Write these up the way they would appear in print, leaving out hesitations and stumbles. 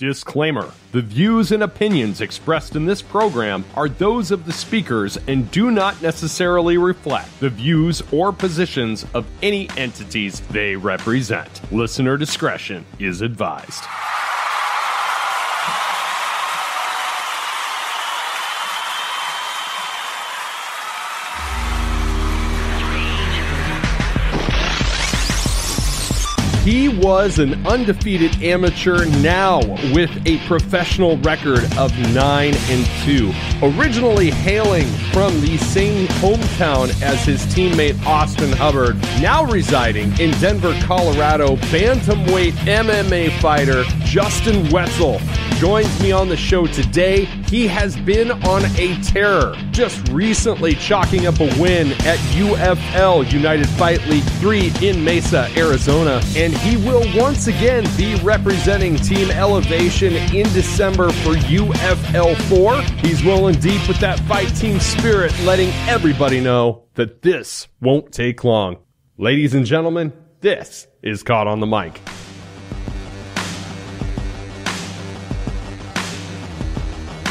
Disclaimer: the views and opinions expressed in this program are those of the speakers and do not necessarily reflect the views or positions of any entities they represent. Listener discretion is advised. He was an undefeated amateur, now with a professional record of 9-2. Originally hailing from the same hometown as his teammate Austin Hubbard, now residing in Denver, Colorado, bantamweight MMA fighter Justin Wetzel joins me on the show today. He has been on a tear, just recently chalking up a win at UFL, United Fight League 3 in Mesa, Arizona, and he will once again be representing Team Elevation in December for UFL 4. He's rolling deep with that fight team spirit, letting everybody know that this won't take long. Ladies and gentlemen, this is Caught on the Mic.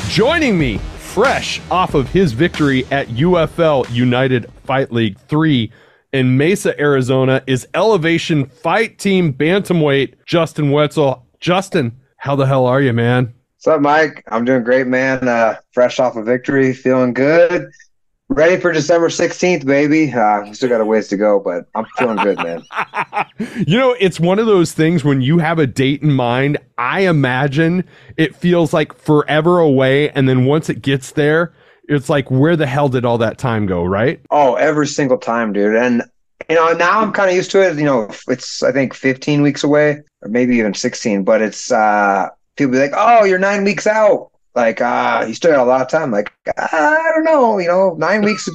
Joining me, fresh off of his victory at UFL United Fight League 3 in Mesa, Arizona, is Elevation Fight Team Bantamweight Justin Wetzel. Justin, how the hell are you, man? What's up, Mike? I'm doing great, man. Fresh off a victory, feeling good. Ready for December 16th, baby. Still got a ways to go, but I'm feeling good, man. You know, it's one of those things when you have a date in mind, I imagine it feels like forever away, and then once it gets there, it's like, where the hell did all that time go, right? Oh, every single time, dude. And, now I'm kind of used to it. It's, I think, 15 weeks away, or maybe even 16, but it's, people be like, oh, you're 9 weeks out. Like, you still got a lot of time. Like, I don't know, 9 weeks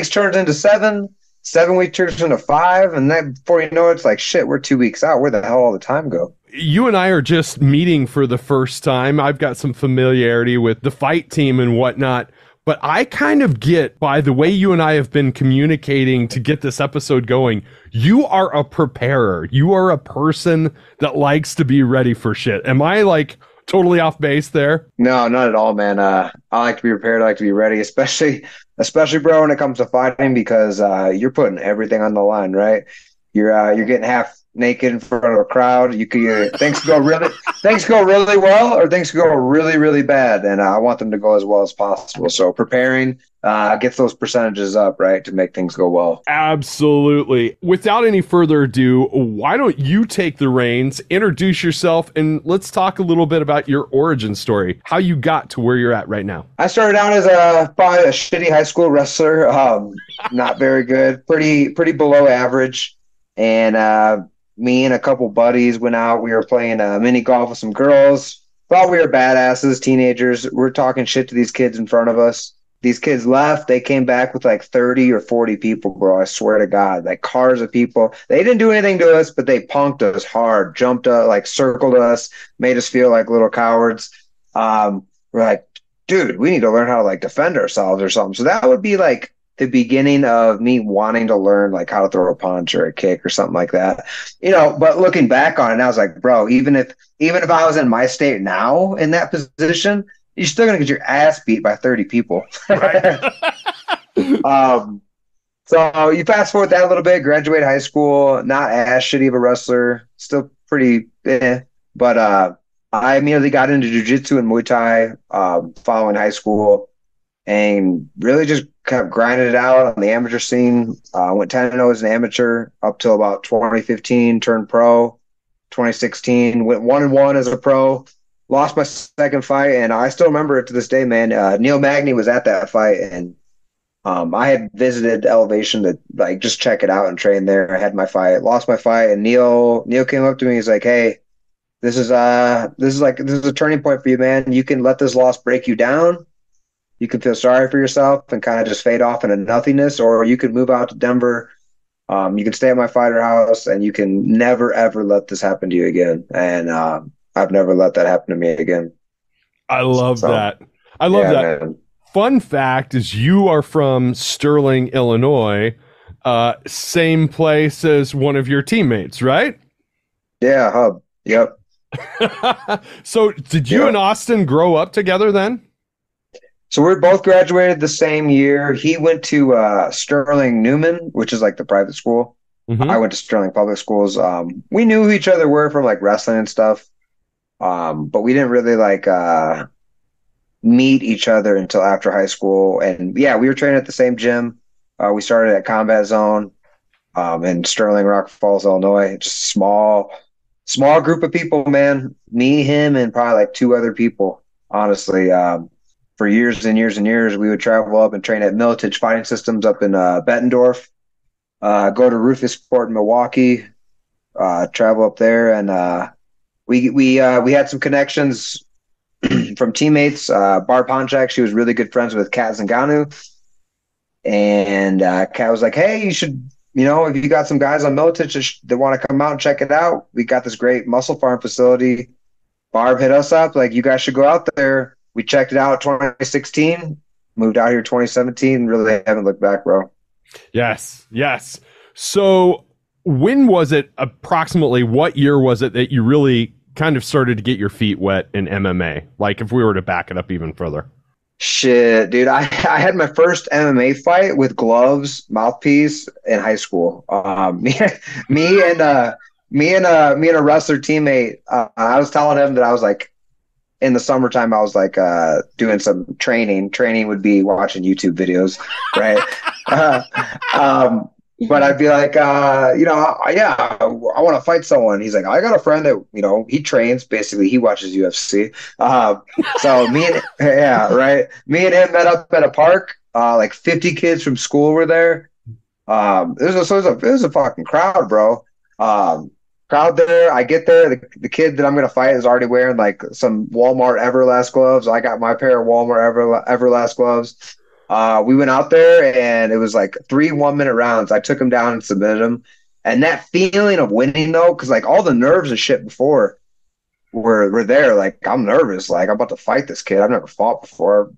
turns into 7 weeks turns into 5. And then before you know it, it's like, shit, we're 2 weeks out. Where the hell all the time go? You and I are just meeting for the first time. I've got some familiarity with the fight team and whatnot, but I kind of get, by the way you and I have been communicating to get this episode going, you are a preparer. You are a person that likes to be ready for shit. Am I like totally off base there? No, not at all, man. I like to be prepared. I like to be ready, especially, bro, when it comes to fighting, because you're putting everything on the line, right? You're getting half naked in front of a crowd. You could things go really well, or things go really, really bad, and I want them to go as well as possible. So preparing gets those percentages up, right, to make things go well. Absolutely. Without any further ado, why don't you take the reins, introduce yourself, and let's talk a little bit about your origin story, how you got to where you're at right now. I started out as probably a shitty high school wrestler, not very good, pretty below average, and me and a couple buddies went out. We were playing mini golf with some girls. Thought we were badasses, teenagers. We're talking shit to these kids in front of us. These kids left. They came back with like 30 or 40 people, bro. I swear to God, like cars of people. They didn't do anything to us, but they punked us hard, jumped us, like circled us, made us feel like little cowards. We're like, dude, we need to learn how to like defend ourselves or something. So that would be like the beginning of me wanting to learn like how to throw a punch or a kick or something like that, but looking back on it, I was like, bro, even if I was in my state now in that position, you're still going to get your ass beat by 30 people. Right. So you fast forward that a little bit, graduate high school, not as shitty of a wrestler, still pretty, but I immediately got into jiu-jitsu and Muay Thai following high school, and really just kind of grinded it out on the amateur scene. Went 10-0 as an amateur up till about 2015, turned pro. 2016, went 1-1 as a pro. Lost my second fight, and I still remember it to this day, man. Neil Magny was at that fight, and I had visited Elevation to like just check it out and train there. I had my fight, lost my fight, and Neil came up to me. He's like, "Hey, this is a turning point for you, man. You can let this loss break you down. You can feel sorry for yourself and kind of just fade off into nothingness, or you can move out to Denver. You can stay at my fighter house, and you can never, ever let this happen to you again." And I've never let that happen to me again. I love that. I love that. Man. Fun fact is you are from Sterling, Illinois, same place as one of your teammates, right? Yeah, Hub. Yep. So did you and Austin grow up together then? So we both graduated the same year. He went to Sterling Newman, which is like the private school. I Mm-hmm. went to Sterling Public Schools. We knew who each other were from like wrestling and stuff, but we didn't really like meet each other until after high school. And yeah, we were training at the same gym. We started at Combat Zone in Sterling, Rock Falls, Illinois. Just small group of people, man. Me, him, and probably like two other people. Honestly, for years and years and years, we would travel up and train at Militich Fighting Systems up in Bettendorf. Go to Rufus Sport in Milwaukee. Travel up there, and we had some connections from teammates. Barb Ponchak, she was really good friends with Kat Zingano, and Kat was like, "Hey, you should, if you got some guys on Militich that want to come out and check it out, we got this great muscle farm facility." Barb hit us up like, "You guys should go out there." We checked it out 2016, moved out here 2017. Really haven't looked back, bro. Yes, yes. So when was it approximately, what year was it that you really kind of started to get your feet wet in MMA? Like if we were to back it up even further. Shit, dude. I had my first MMA fight with gloves, mouthpiece in high school. Me and me and a wrestler teammate. I was telling him that I was like in the summertime. I was like doing some training. Training would be watching YouTube videos, right? uh, but I'd be like, yeah, I want to fight someone. He's like, I got a friend that, he trains. Basically, he watches UFC. So yeah, right. Me and him met up at a park. Like 50 kids from school were there. It was a fucking crowd, bro. Crowd there. I get there. The kid that I'm gonna fight is already wearing like some Walmart Everlast gloves. I got my pair of Walmart Everlast gloves. We went out there and it was like 3 1-minute rounds. I took him down and submitted him. And that feeling of winning though, because like all the nerves and shit before were there. Like I'm nervous. Like I'm about to fight this kid. I've never fought before.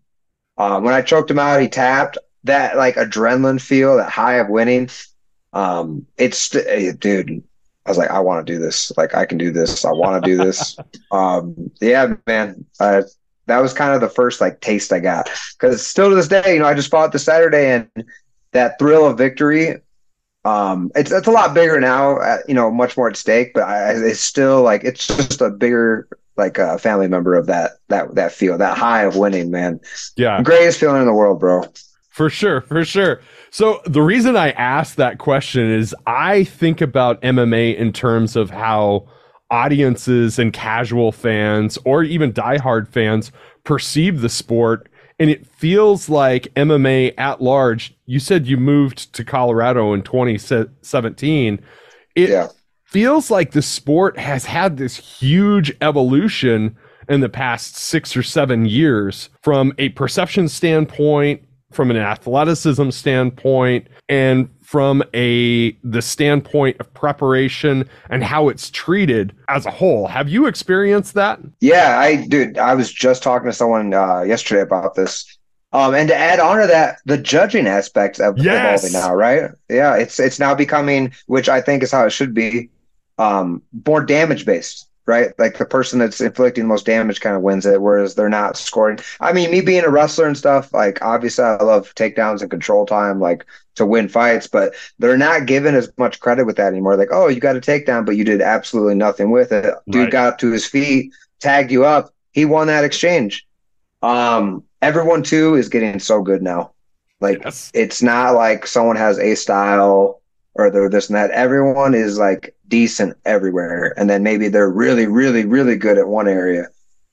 When I choked him out, he tapped. That like adrenaline feel, that high of winning. Dude. I was like, I want to do this. Like I can do this. I want to do this. Yeah, man. That was kind of the first like taste I got, because still to this day, I just fought this Saturday, and that thrill of victory. It's a lot bigger now, much more at stake, but it's still like it's just a bigger like family member of that feel, that high of winning, man. Yeah, greatest feeling in the world, bro. For sure, for sure. So the reason I asked that question is I think about MMA in terms of how audiences and casual fans or even diehard fans perceive the sport. And it feels like MMA at large, you said you moved to Colorado in 2017. It feels like the sport has had this huge evolution in the past 6 or 7 years from a perception standpoint, from an athleticism standpoint, and from the standpoint of preparation and how it's treated as a whole. Have you experienced that? Yeah, I was just talking to someone yesterday about this. And to add on to that, the judging aspect of evolving now, right? Yeah, it's now becoming, which I think is how it should be, more damage based, right? Like the person that's inflicting the most damage kind of wins it, whereas they're not scoring. I mean, me being a wrestler and stuff, like obviously I love takedowns and control time, like to win fights, but they're not given as much credit with that anymore. Like, oh, you got a takedown, but you did absolutely nothing with it. Dude got up to his feet, tagged you up. He won that exchange. Everyone too is getting so good now. Like It's not like someone has a style or they're this and that. Everyone is like decent everywhere, and then maybe they're really, really, really good at one area.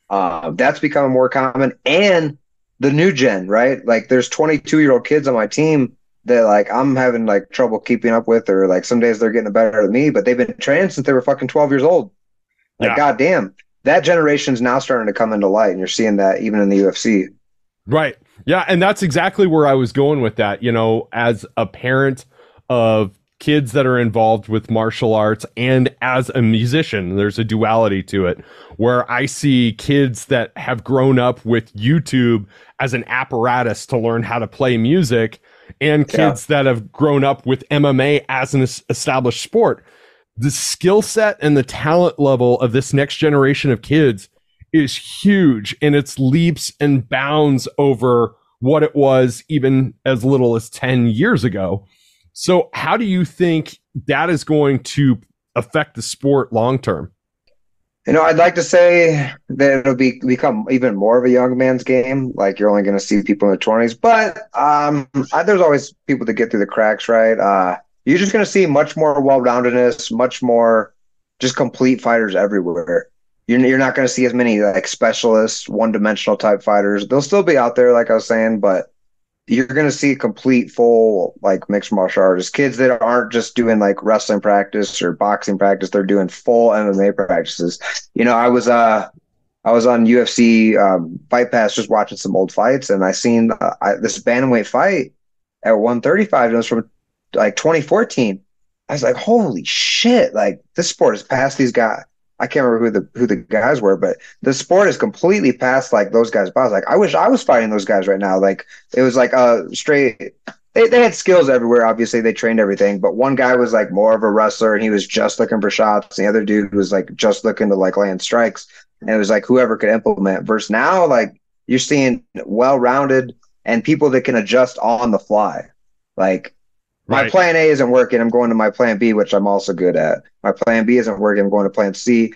That's becoming more common. And the new gen, right? Like there's 22-year-old kids on my team that like I'm having like trouble keeping up with, or like some days they're getting better than me, but they've been training since they were fucking 12 years old. Like, goddamn, that generation's now starting to come into light, and you're seeing that even in the UFC. Right. Yeah. And that's exactly where I was going with that. As a parent of kids that are involved with martial arts and as a musician, there's a duality to it where I see kids that have grown up with YouTube as an apparatus to learn how to play music, and kids that have grown up with MMA as an established sport. the skill set and the talent level of this next generation of kids is huge, and it's leaps and bounds over what it was even as little as 10 years ago. So how do you think that is going to affect the sport long term? I'd like to say that it'll become even more of a young man's game. Like you're only going to see people in their 20s, but there's always people that get through the cracks, right? You're just going to see much more well-roundedness, much more just complete fighters everywhere. You're not going to see as many like specialists, one-dimensional type fighters. They'll still be out there, like I was saying, but you're going to see complete, full like mixed martial artists, kids that aren't just doing like wrestling practice or boxing practice. They're doing full MMA practices. I was on UFC Fight Pass just watching some old fights, and I seen this bantamweight fight at 135. It was from like 2014. I was like, holy shit! Like this sport has passed these guys. I can't remember who the guys were, but the sport is completely past like those guys. But I was like, I wish I was fighting those guys right now. Like it was like a straight. They had skills everywhere. Obviously, they trained everything. But one guy was like more of a wrestler, and he was just looking for shots. The other dude was like just looking to like land strikes. And it was like whoever could implement. Versus now, like you're seeing well-rounded and people that can adjust on the fly. Like my plan A isn't working, I'm going to my plan B, which I'm also good at. My plan B isn't working, I'm going to plan C.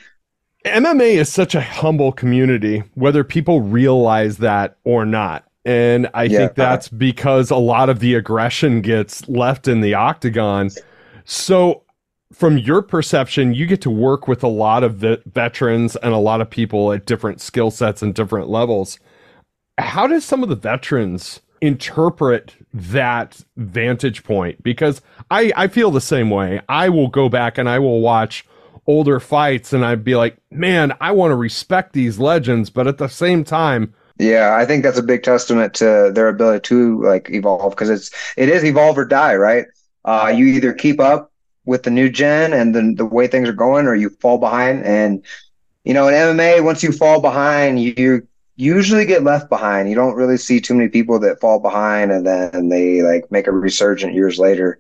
MMA is such a humble community, whether people realize that or not. And I think that's because a lot of the aggression gets left in the octagon. So from your perception, you get to work with a lot of veterans and a lot of people at different skill sets and different levels. How does some of the veterans interpret that vantage point? Because I feel the same way. I will go back and I will watch older fights and I'd be like, man, I want to respect these legends, but at the same time, yeah, I think that's a big testament to their ability to like evolve, because it is evolve or die, right? You either keep up with the new gen and the way things are going, or you fall behind. And in MMA, once you fall behind, you usually get left behind. You don't really see too many people that fall behind and then they like make a resurgent years later.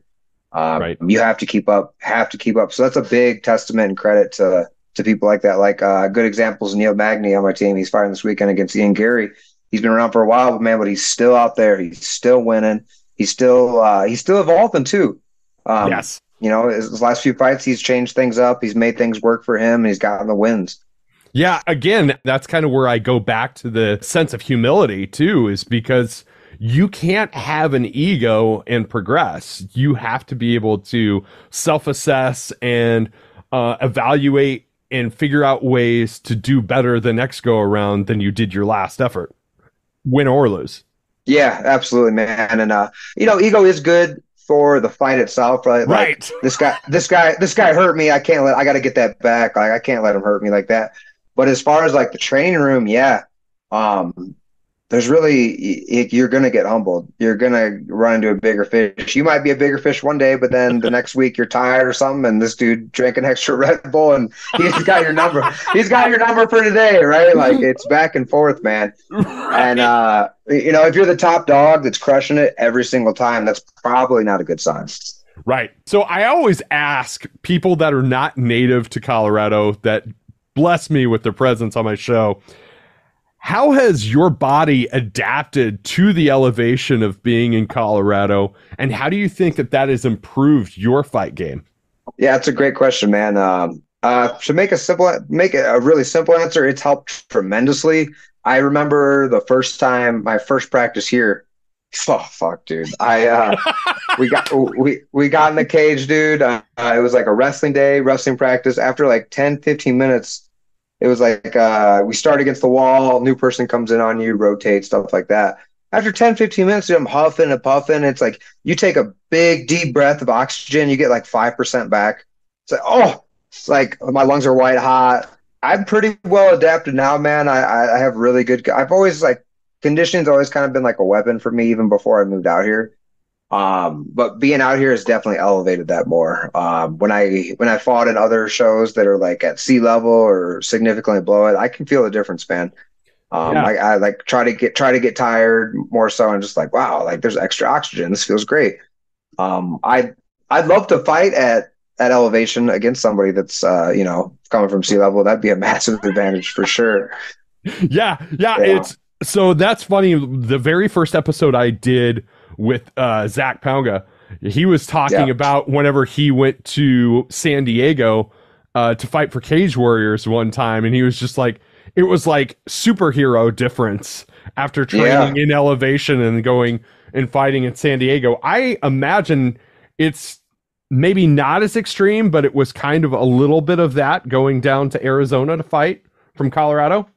You have to keep up. So that's a big testament and credit to people like that. Like good examples, Neil Magny on my team. He's fighting this weekend against Ian Gary. He's been around for a while, but he's still out there. He's still winning. He's still evolving too. Yes. His last few fights, he's changed things up. He's made things work for him, and he's gotten the wins. Yeah, again, that's kind of where I go back to the sense of humility too, is because you can't have an ego and progress. You have to be able to self-assess and evaluate and figure out ways to do better the next go around than you did your last effort, win or lose. Yeah, absolutely, man. And ego is good for the fight itself, right? Right. Like, this guy hurt me. I got to get that back. Like I can't let him hurt me like that. But as far as like the training room, yeah, there's really, you're going to get humbled. You're going to run into a bigger fish. You might be a bigger fish one day, but then the next week you're tired or something, and this dude drank an extra Red Bull and he's got your number. He's got your number for today, right? Like it's back and forth, man. Right. And, if you're the top dog that's crushing it every single time, that's probably not a good sign. Right. So I always ask people that are not native to Colorado that bless me with their presence on my show, how has your body adapted to the elevation of being in Colorado, and how do you think that has improved your fight game? Yeah, it's a great question, man. To make it a really simple answer, it's helped tremendously. I remember the first time, my first practice here. Oh fuck, dude! We got in the cage, dude. It was like a wrestling practice. After like 10, 15 minutes, it was like we start against the wall, new person comes in on you, rotate, stuff like that. After 10, 15 minutes, I'm huffing and puffing. It's like you take a big, deep breath of oxygen, you get like 5% back. It's like my lungs are white hot. I'm pretty well adapted now, man. I have really good – I've always like – conditioning's always kind of been like a weapon for me even before I moved out here. But being out here has definitely elevated that more. When I fought in other shows that are like at sea level or significantly below it, I can feel the difference, man. I like try to get tired more so and just like, wow, like there's extra oxygen. This feels great. I'd love to fight at at elevation against somebody that's coming from sea level, that'd be a massive advantage for sure. Yeah, yeah. Yeah. It's so that's funny. The very first episode I did with Zach Palga, he was talking Yeah. about whenever he went to San Diego to fight for Cage Warriors one time, and he was just like, it was like superhero difference after Yeah. training in elevation and going and fighting in San Diego. I imagine it's maybe not as extreme, but it was kind of a little bit of that going down to Arizona to fight from Colorado.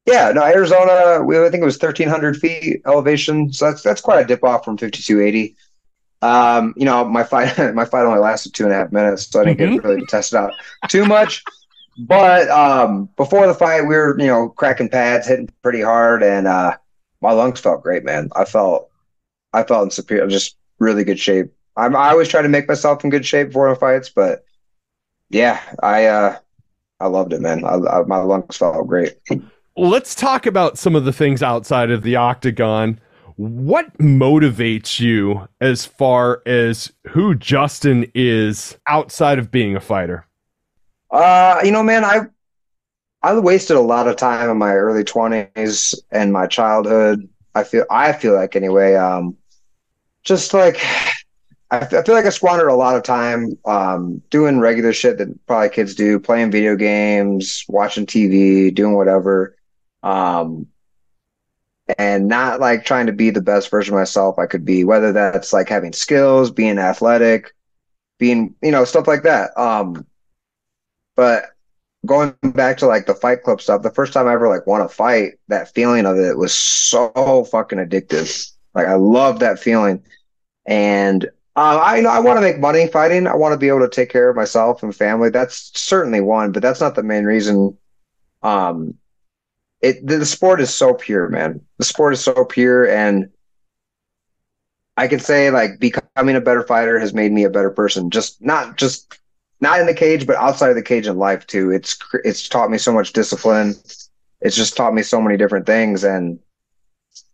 Yeah, no, Arizona, I think it was 1,300 feet elevation. So that's quite a dip off from 5,280. My fight my fight only lasted 2.5 minutes, so I didn't get really to test it out too much. But before the fight, we were, cracking pads, hitting pretty hard, and my lungs felt great, man. I felt in superior, just really good shape. I always try to make myself in good shape before the fights, but yeah, I loved it, man. My lungs felt great. Let's talk about some of the things outside of the octagon. What motivates you as far as who Justin is outside of being a fighter? Man, I wasted a lot of time in my early 20s and my childhood. I feel like anyway, just like I feel like I squandered a lot of time doing regular shit that probably kids do, playing video games, watching TV, doing whatever. Um, and not like trying to be the best version of myself I could be, whether that's like having skills, being athletic, being, stuff like that. But going back to like the Fight Club stuff, the first time I ever like won a fight, that feeling of it was so fucking addictive. Like I love that feeling. And I want to make money fighting. I want to be able to take care of myself and family. That's certainly one, but that's not the main reason. Um, the sport is so pure, man. The sport is so pure, and I could say like becoming a better fighter has made me a better person. Just not in the cage, but outside of the cage in life too. It's taught me so much discipline. It's just taught me so many different things, and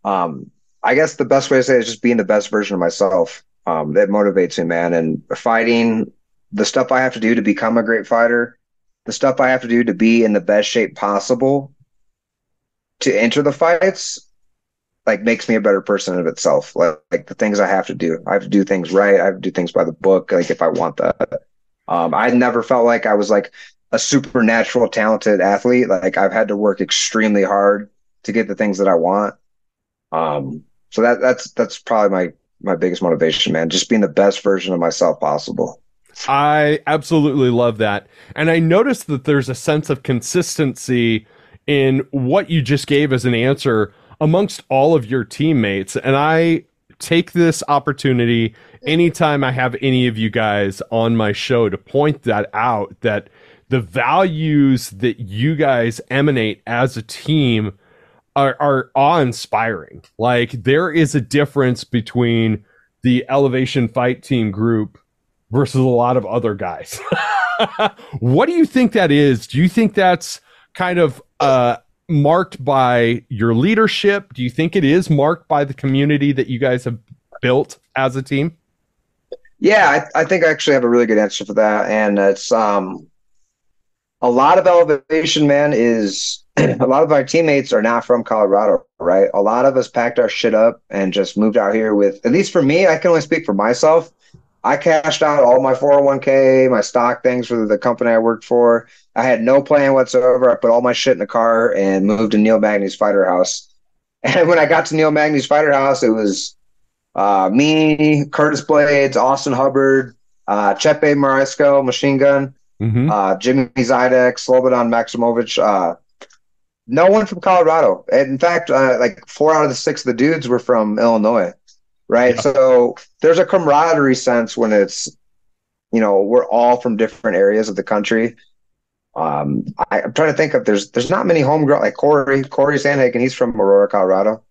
I guess the best way to say it is just being the best version of myself. That motivates me, man. And fighting, the stuff I have to do to become a great fighter, the stuff I have to do to be in the best shape possible to enter the fights, like makes me a better person of itself. Like the things I have to do things right. I have to do things by the book. Like if I want that, I never felt like I was like a supernatural talented athlete. Like I've had to work extremely hard to get the things that I want. So that's probably my biggest motivation, man. Just being the best version of myself possible. I absolutely love that. And I noticed that there's a sense of consistency in what you just gave as an answer amongst all of your teammates. And I take this opportunity anytime I have any of you guys on my show to point that out, that the values that you guys emanate as a team are awe-inspiring. Like there is a difference between the Elevation Fight Team group versus a lot of other guys. What do you think that is? Do you think that's kind of marked by your leadership? Do you think it is marked by the community that you guys have built as a team? Yeah, I think I actually have a really good answer for that. And it's a lot of elevation, man, is a lot of our teammates are not from Colorado, right? A lot of us packed our shit up and just moved out here with, at least for me, I can only speak for myself. I cashed out all my 401k, my stock things for the company I worked for. I had no plan whatsoever. I put all my shit in the car and moved to Neil Magny's Fighter House. And when I got to Neil Magny's Fighter House, it was me, Curtis Blades, Austin Hubbard, Chepe Marisco, Machine Gun, Jimmy Zidek, Slobodan Maximovich. No one from Colorado. And in fact, like 4 out of the 6 of the dudes were from Illinois, right? Yeah. So there's a camaraderie sense when it's, we're all from different areas of the country. I'm trying to think of there's not many homegrown, like Corey Sandhagen, he's from Aurora, Colorado.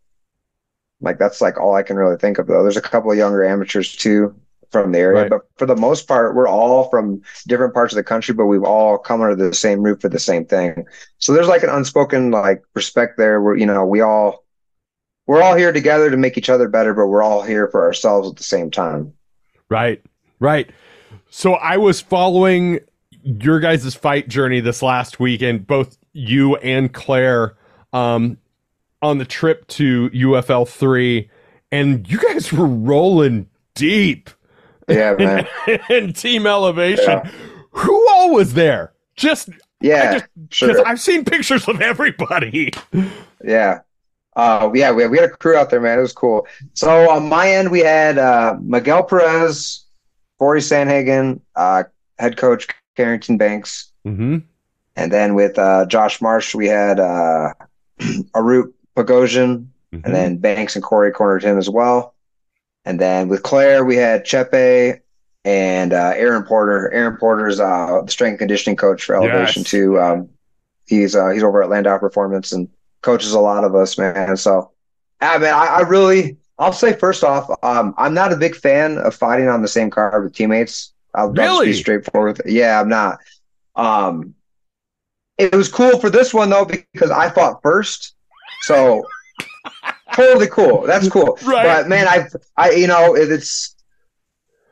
Like that's like all I can really think of though. There's a couple of younger amateurs too from the area, right. But for the most part, we're all from different parts of the country, but we've all come under the same roof for the same thing. So there's like an unspoken like respect there where, we're all here together to make each other better, but we're all here for ourselves at the same time. Right. Right. So I was following your guys' fight journey this last weekend, both you and Claire, on the trip to UFL 3, and you guys were rolling deep. Yeah, man. in Team Elevation. Yeah. Who all was there? Yeah, sure. Because I've seen pictures of everybody. Yeah. We had a crew out there, man. It was cool. So on my end, we had Miguel Perez, Corey Sanhagen, head coach Carrington Banks. Mm-hmm. And then with Josh Marsh, we had Arut Pagosian, Mm-hmm. and then Banks and Corey cornered him as well. And then with Claire, we had Chepe and Aaron Porter. Aaron Porter's the strength and conditioning coach for Elevation Yes. too. He's over at Landau Performance and coaches a lot of us, man. So, man, I'll say first off, I'm not a big fan of fighting on the same card with teammates. I'll just be straightforward. Yeah, I'm not. It was cool for this one though because I fought first, so totally cool. That's cool. Right. But man,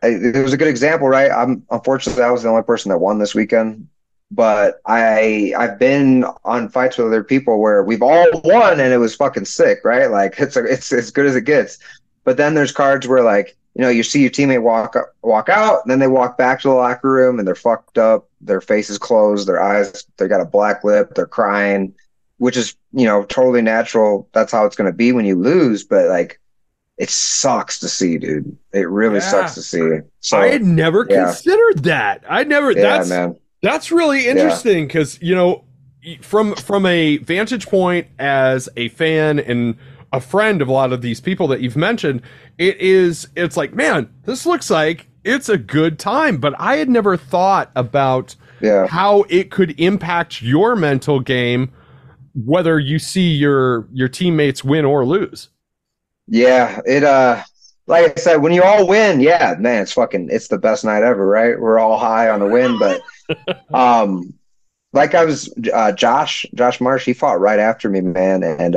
it was a good example, right? Unfortunately I was the only person that won this weekend. But I've been on fights with other people where we've all won and it was fucking sick, right? Like it's as good as it gets. But then there's cards where like, you see your teammate walk out, and then they walk back to the locker room and they're fucked up, their face is closed, their eyes, they got a black lip, they're crying, which is, totally natural. That's how it's gonna be when you lose, but like it sucks to see, dude. It really sucks to see. So I had never considered that. Man. That's really interesting because, from a vantage point as a fan and a friend of a lot of these people that you've mentioned, it's like, man, this looks like it's a good time. But I had never thought about how it could impact your mental game, whether you see your teammates win or lose. Yeah, like I said, when you all win, yeah, man, it's the best night ever, right? We're all high on the win, but like I was Josh Marsh, he fought right after me, man, and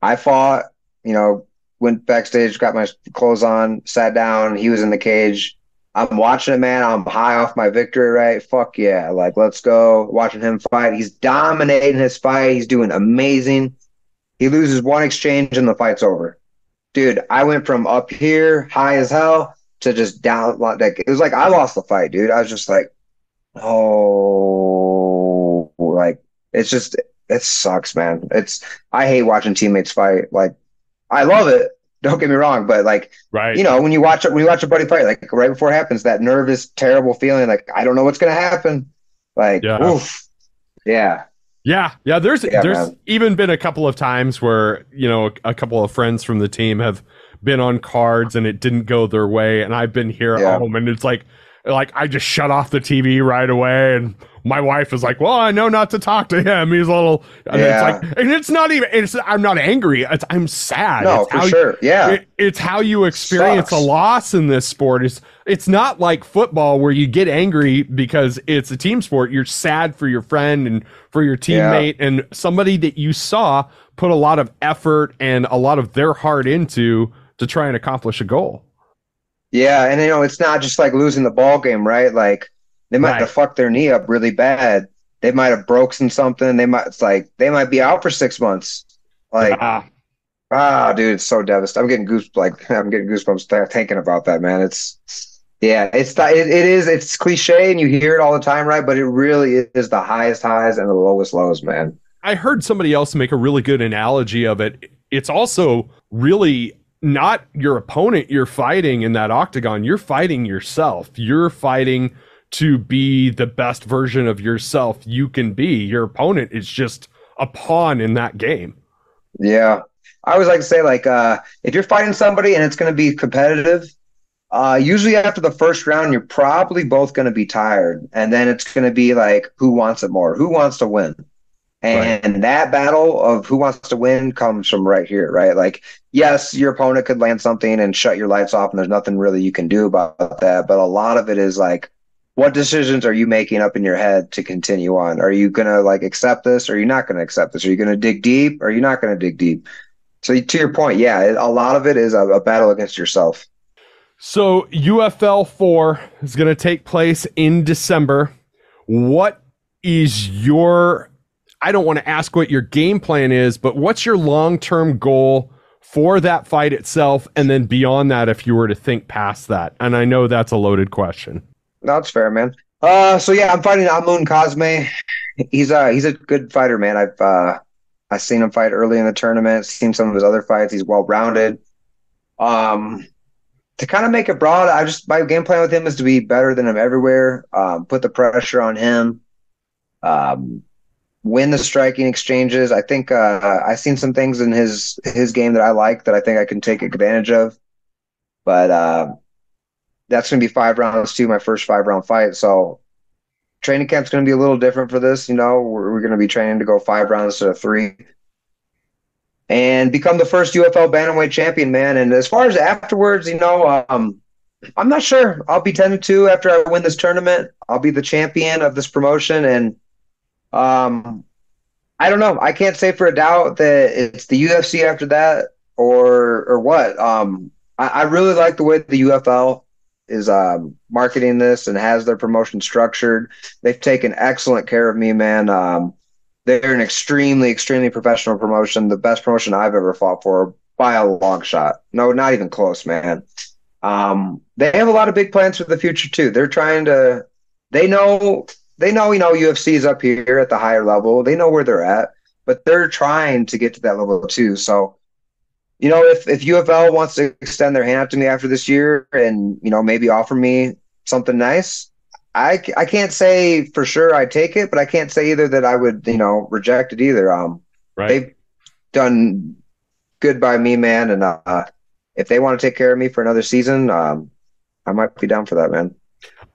I fought, went backstage, got my clothes on, sat down, he was in the cage. I'm watching it, man. I'm high off my victory, right? Fuck yeah, like let's go. Watching him fight. He's dominating his fight. He's doing amazing. He loses one exchange and the fight's over. Dude, I went from up here, high as hell, to just down. Like it was like I lost the fight, dude. I was just like, oh, like it sucks, man. I hate watching teammates fight. Like, I love it. Don't get me wrong, but like, right. When you watch a buddy fight, like right before it happens, that nervous, terrible feeling, like I don't know what's gonna happen. Like, oof, yeah. Yeah. There's even been a couple of times where, a couple of friends from the team have been on cards and it didn't go their way. And I've been here at home and it's like I just shut off the TV right away. And my wife is like, well, I know not to talk to him. He's a little, and it's like, and it's not even, I'm not angry. I'm sad. No, for sure. Yeah. It's how you experience a loss in this sport. It's not like football where you get angry because it's a team sport. You're sad for your friend and for your teammate and somebody that you saw put a lot of effort and a lot of their heart into to try and accomplish a goal. Yeah. And it's not just like losing the ball game, right? Like they might have fucked their knee up really bad. They might have broken something. They might be out for 6 months. Like, dude, it's so devastating. I'm getting goosebumps thinking about that, man. It's cliche and you hear it all the time, right? But it really is the highest highs and the lowest lows, man. I heard somebody else make a really good analogy of it. It's also really not your opponent you're fighting in that octagon. You're fighting yourself. You're fighting to be the best version of yourself you can be. Your opponent is just a pawn in that game. Yeah. I always like to say, like, if you're fighting somebody and it's going to be competitive, usually after the first round, you're probably both going to be tired. And then it's going to be like, who wants it more? Who wants to win? And that battle of who wants to win comes from right here, right? Like, yes, your opponent could land something and shut your lights off, and there's nothing really you can do about that. But a lot of it is like, what decisions are you making up in your head to continue on? Are you going to like accept this? Or are you not going to accept this? Are you going to dig deep? Or are you not going to dig deep? So to your point, a lot of it is a battle against yourself. So UFL 4 is going to take place in December. What is your, I don't want to ask what your game plan is, but what's your long-term goal for that fight itself? And then beyond that, if you were to think past that, and I know that's a loaded question. That's fair, man. So yeah, I'm fighting Amun Cosme. He's a good fighter, man. I've seen him fight early in the tournament, seen some of his other fights. He's well-rounded. To kind of make it broad, my game plan with him is to be better than him everywhere. Put the pressure on him. Win the striking exchanges. I think I've seen some things in his game that I like that I think I can take advantage of. But that's going to be 5 rounds too, my first 5-round fight. So training camp's going to be a little different for this. You know, we're going to be training to go 5 rounds instead of 3. And become the first UFL bantamweight champion, man. And as far as afterwards, you know, I'm not sure. I'll be 10-2 after I win this tournament. I'll be the champion of this promotion, and I don't know. I can't say for a doubt that it's the UFC after that or what. I really like the way the UFL is marketing this and has their promotion structured. They've taken excellent care of me, man. They're an extremely, extremely professional promotion, the best promotion I've ever fought for by a long shot. No, not even close, man. They have a lot of big plans for the future too. They're trying to, they know, you know, UFC is up here at the higher level. They know where they're at, but they're trying to get to that level too. So, you know, if UFL wants to extend their hand up to me after this year and, you know, maybe offer me something nice, I can't say for sure I'd take it, but I can't say either that I would, you know, reject it either. Right. They've done good by me, man. And if they want to take care of me for another season, I might be down for that, man.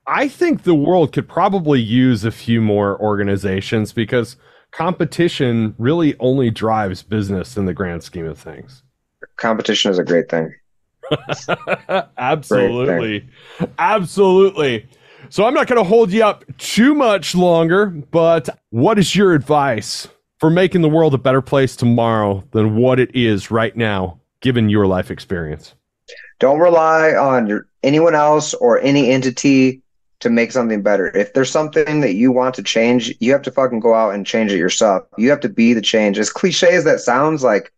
I think the world could probably use a few more organizations because competition really only drives business in the grand scheme of things. Competition is a great thing. Absolutely. Great thing. Absolutely. So I'm not going to hold you up too much longer, but what is your advice for making the world a better place tomorrow than what it is right now, given your life experience? Don't rely on anyone else or any entity to make something better. If there's something that you want to change, you have to fucking go out and change it yourself. You have to be the change. As cliche as that sounds, like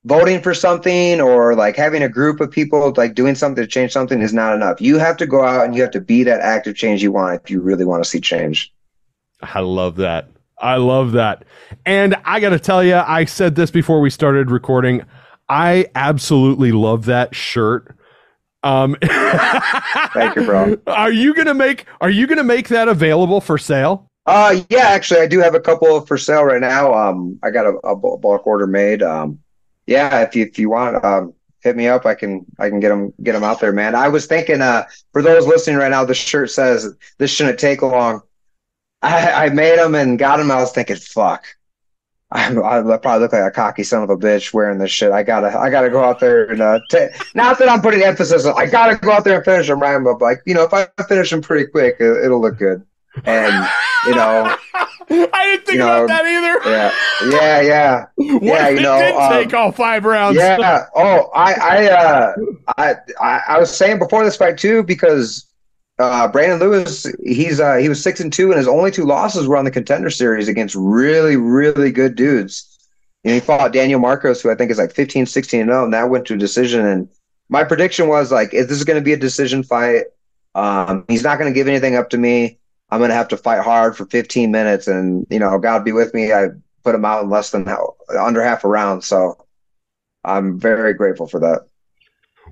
voting for something or like having a group of people like doing something to change something is not enough. You have to go out and you have to be that active change you want if you really want to see change. I love that. I love that. And I got to tell you, I said this before we started recording. I absolutely love that shirt. Thank you, bro. Are you gonna make that available for sale? Yeah, actually I do have a couple for sale right now. I got a bulk order made. Yeah, if you want, hit me up. I can get them out there, man. I was thinking, for those listening right now, the shirt says this shouldn't take long. I made them and got them. I was thinking, fuck, I probably look like a cocky son of a bitch wearing this shit. I gotta go out there and not that I'm putting emphasis on. I gotta go out there and finish them, right? But like, you know, if I finish them pretty quick, it'll look good. And you know. I didn't think about that either. Yeah. What yeah, if you know, it did take all 5 rounds? Yeah. Oh, I was saying before this fight too, because Brandon Lewis, he was 6-2, and his only 2 losses were on the Contender Series against really, really good dudes. You know, he fought Daniel Marcos, who I think is like 15-16-0, and that went to a decision. And my prediction was like, if this is going to be a decision fight, he's not going to give anything up to me. I'm going to have to fight hard for 15 minutes, and, you know, God be with me. I put him out in less than under half a round. So I'm very grateful for that.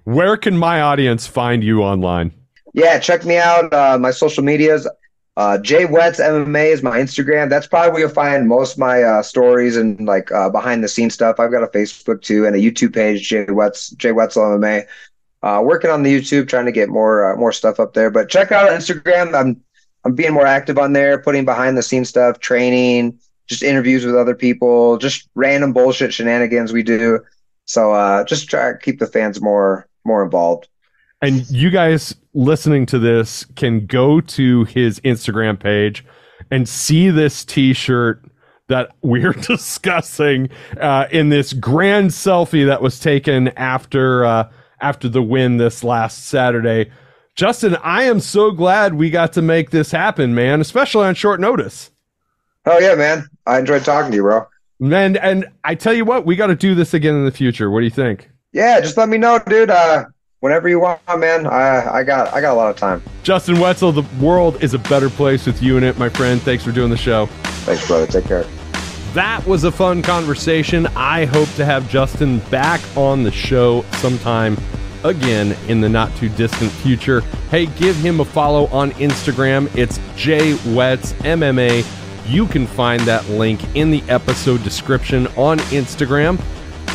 Where can my audience find you online? Yeah, check me out. My social medias, Jay Wetz MMA is my Instagram. That's probably where you'll find most of my stories and like behind the scenes stuff. I've got a Facebook too and a YouTube page, Jay Wetzel MMA. Working on the YouTube, trying to get more stuff up there. But check out Instagram. I'm being more active on there, putting behind the scenes stuff, training, just interviews with other people, just random bullshit shenanigans we do. So just try to keep the fans more involved. And you guys listening to this can go to his Instagram page and see this t-shirt that we're discussing in this grand selfie that was taken after after the win this last Saturday. Justin, I am so glad we got to make this happen, man, especially on short notice. Oh, yeah, man. I enjoyed talking to you, bro. Man, and I tell you what, we got to do this again in the future. What do you think? Yeah, just let me know, dude. Whenever you want, man. I got a lot of time. Justin Wetzel, the world is a better place with you in it, my friend. Thanks for doing the show. Thanks, brother. Take care. That was a fun conversation. I hope to have Justin back on the show sometime again in the not too distant future. Hey, give him a follow on Instagram. It's JWetsMMA. You can find that link in the episode description on Instagram.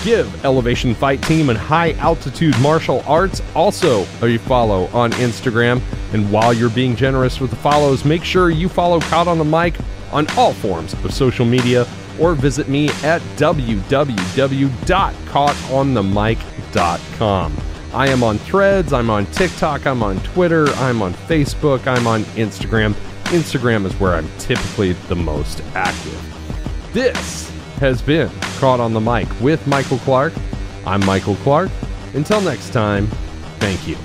Give Elevation Fight Team and High Altitude Martial Arts also a follow on Instagram. And while you're being generous with the follows, make sure you follow Caught on the Mic on all forms of social media, or visit me at www.caughtonthemic.com. I am on Threads, I'm on TikTok, I'm on Twitter, I'm on Facebook, I'm on Instagram. Instagram is where I'm typically the most active. This has been Caught on the Mic with Michael Clark. I'm Michael Clark. Until next time, thank you.